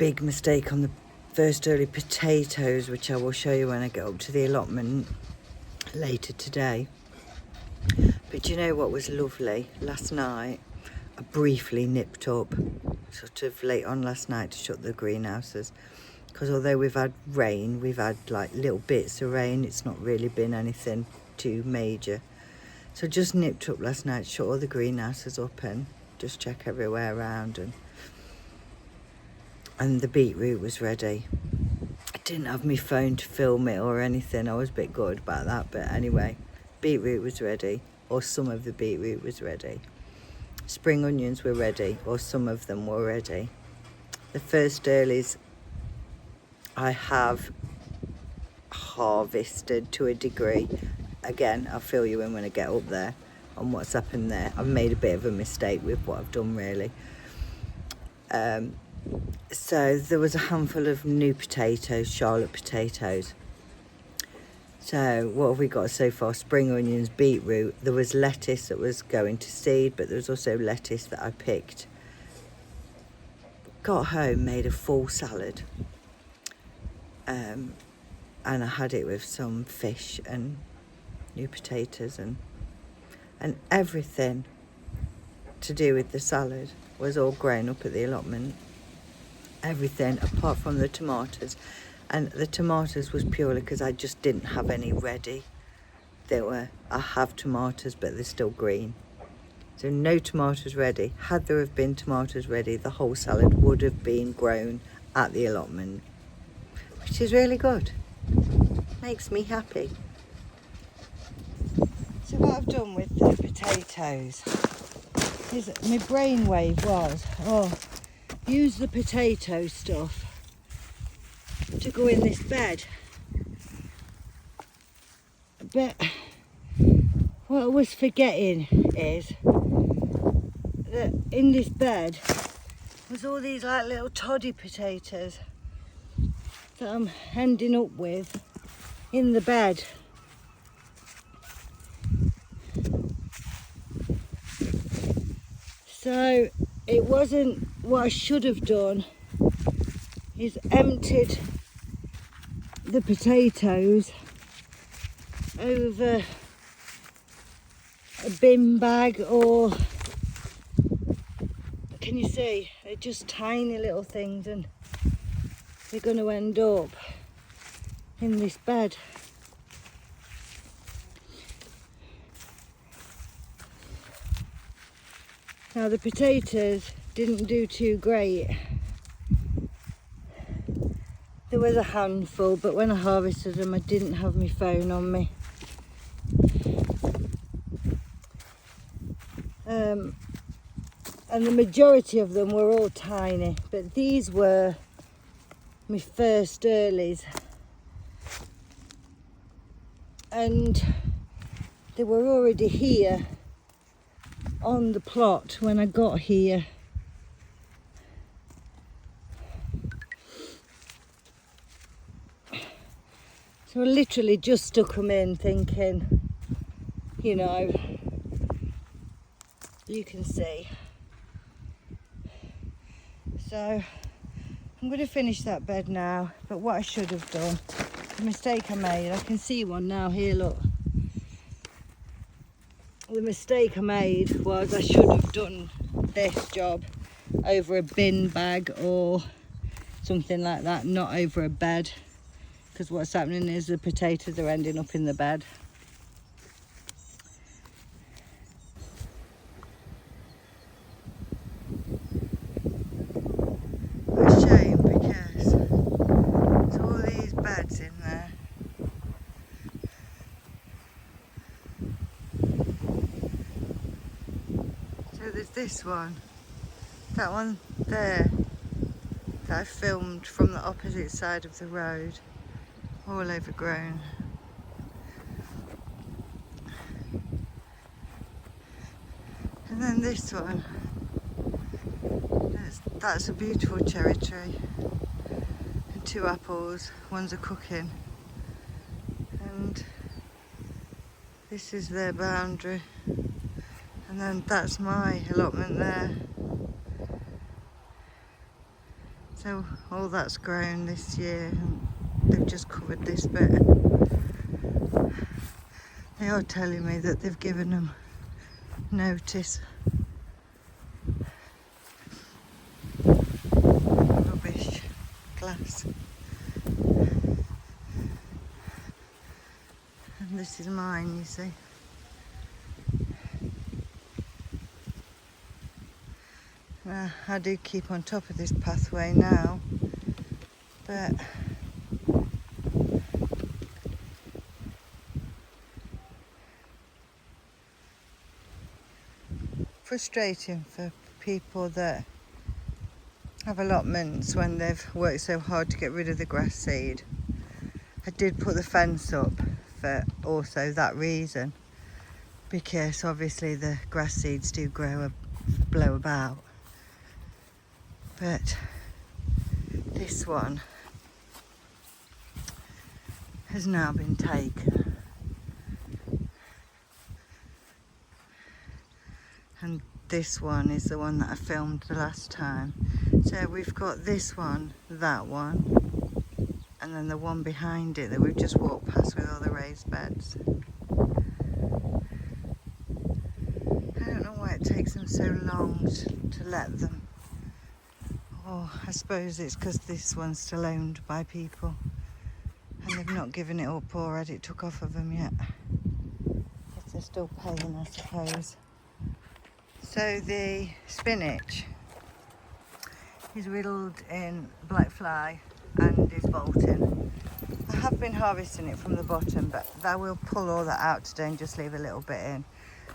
big mistake on the first early potatoes, which I will show you when I get up to the allotment later today. But you know what was lovely? Last night I briefly nipped up sort of late on last night to shut the greenhouses, because although we've had rain, we've had like little bits of rain, it's not really been anything too major. So just nipped up last night, shut all the greenhouses up and just check everywhere around, and the beetroot was ready. I didn't have my phone to film it or anything, I was a bit good about that, but anyway, beetroot was ready, or some of the beetroot was ready. Spring onions were ready, or some of them were ready. The first earlies I have harvested to a degree. Again, I'll fill you in when I get up there on what's happened there. I've made a bit of a mistake with what I've done, really. So there was a handful of new potatoes, Charlotte potatoes. So what have we got so far? Spring onions, beetroot. There was lettuce that was going to seed, but there was also lettuce that I picked. Got home, made a full salad. And I had it with some fish and new potatoes and everything to do with the salad was all grown up at the allotment. Everything apart from the tomatoes. And the tomatoes was purely because I just didn't have any ready. I have tomatoes, but they're still green. So no tomatoes ready. Had there have been tomatoes ready, the whole salad would have been grown at the allotment, which is really good. Makes me happy. So what I've done with the potatoes is my brainwave was, use the potato stuff to go in this bed. But what I was forgetting is that in this bed was all these like little toddy potatoes that I'm ending up with in the bed. So it wasn't, what I should have done is emptied the potatoes over a bin bag, or can you see, they're just tiny little things and they're going to end up in this bed. Now the potatoes didn't do too great. There was a handful, but when I harvested them I didn't have my phone on me. And the majority of them were all tiny, but these were my first earlies. And they were already here on the plot when I got here. So I literally just stuck them in thinking, you know, you can see. So I'm going to finish that bed now, but what I should have done, the mistake I made, I can see one now here, look. The mistake I made was I should have done this job over a bin bag or something like that, not over a bed, because what's happening is the potatoes are ending up in the bed. A shame, because there's all these beds in there. So there's this one, that one there, that I filmed from the opposite side of the road, all overgrown. And then this one, that's a beautiful cherry tree, and 2 apples, one's a cooking, and this is their boundary, and then that's my allotment there. So all that's grown this year, and they've just covered this bit. They are telling me that they've given them notice. Rubbish glass. And this is mine, you see. I do keep on top of this pathway now, but frustrating for people that have allotments when they've worked so hard to get rid of the grass seed. I did put the fence up for also that reason, because obviously the grass seeds do blow about. But this one has now been taken, and this one is the one that I filmed the last time. So we've got this one, that one, and then the one behind it that we've just walked past with all the raised beds. I don't know why it takes them so long to let them. Oh, I suppose it's because this one's still owned by people and they've not given it up or had it took off of them yet. If they're still paying, I suppose. So the spinach is riddled in black fly and is bolting. I have been harvesting it from the bottom, but I will pull all that out today and just leave a little bit in.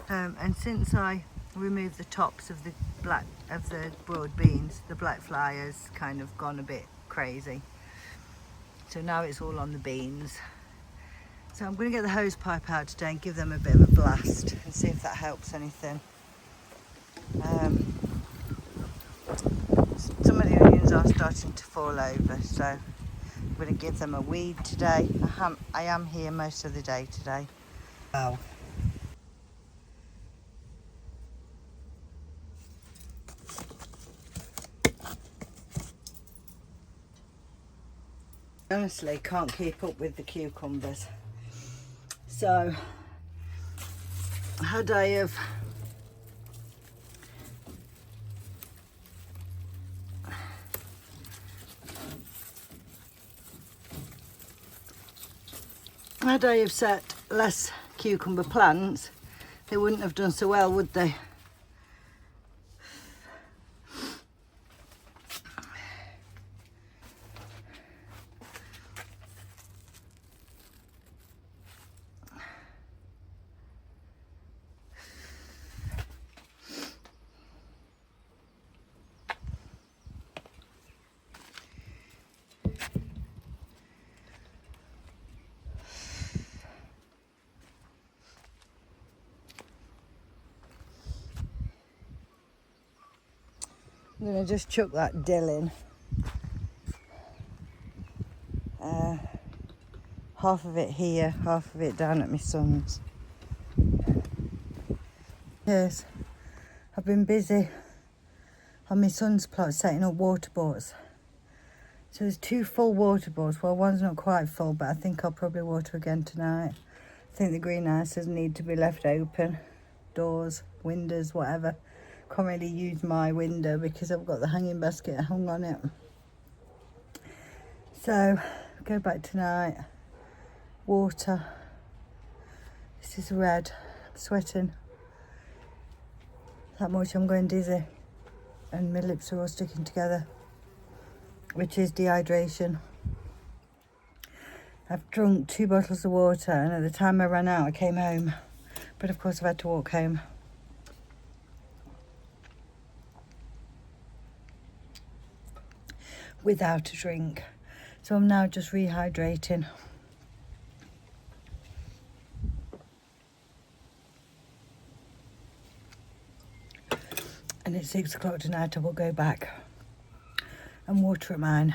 And since I removed the tops of the broad beans, the black fly has kind of gone a bit crazy. So now it's all on the beans. So I'm going to get the hose pipe out today and give them a bit of a blast and see if that helps anything. Some of the onions are starting to fall over, so I'm going to give them a weed today. I am here most of the day today. Wow. Honestly, can't keep up with the cucumbers. So, had I have set less cucumber plants, they wouldn't have done so well, would they? I'm going to just chuck that dill in. Half of it here, half of it down at my son's. Yes, I've been busy on my son's plot setting up water boards. So there's 2 full water boards. Well, one's not quite full, but I think I'll probably water again tonight. I think the greenhouses need to be left open. Doors, windows, whatever. Can't really use my window because I've got the hanging basket hung on it. So, go back tonight. Water. This is red. I'm sweating. That much I'm going dizzy. And my lips are all sticking together, which is dehydration. I've drunk 2 bottles of water, and at the time I ran out, I came home. But of course I've had to walk home. Without a drink. So I'm now just rehydrating. And at 6 o'clock tonight I will go back and water at mine.